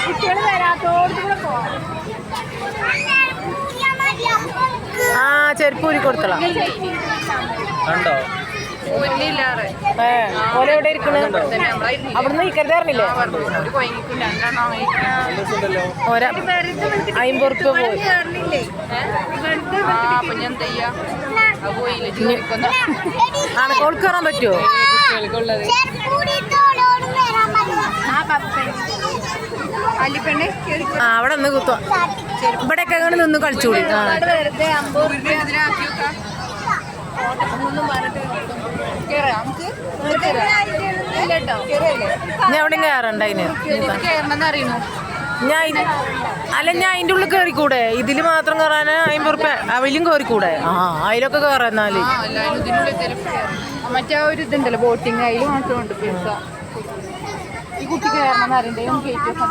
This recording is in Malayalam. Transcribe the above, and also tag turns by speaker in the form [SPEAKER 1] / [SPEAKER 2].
[SPEAKER 1] കുട്ടികൾ വരാത്തോടത്ത് കൂടെ പോവാം.
[SPEAKER 2] ആ ചെരുപ്പ് ഊരി കൊടുത്തളാം
[SPEAKER 3] കണ്ടോ
[SPEAKER 2] ഓല എവിടെ ഇരിക്കണേ അവിടുന്ന് ഇക്കരുതാറില്ലേ ഒരാ 50 ഉറുപ്പ്യ പോയി ആണക്കോൾക്ക് കയറാൻ പറ്റുമോ ആ അവിടെ നിന്ന് കുത്തോ ഇവിടെയൊക്കെ അങ്ങനെ നിന്ന് കളിച്ചുകൂടി ഞാൻ എവിടെയും കയറണ്ട അതിന് ഞാൻ ഞാൻ അതിൻ്റെ ഉള്ളിൽ കയറിക്കൂടെ ഇതില് മാത്രം കയറാന് 50 ഉറുപ്പ്യ അവലും കയറിക്കൂടെ ആ അതിലൊക്കെ കയറാം എന്നാല്
[SPEAKER 1] മറ്റേ ഒരു ഇതുണ്ടല്ലോ ബോട്ടിങ് അതിൽ മാത്രമുണ്ട് ഈ കുട്ടി കയറണം എന്നറിയണ്ടേ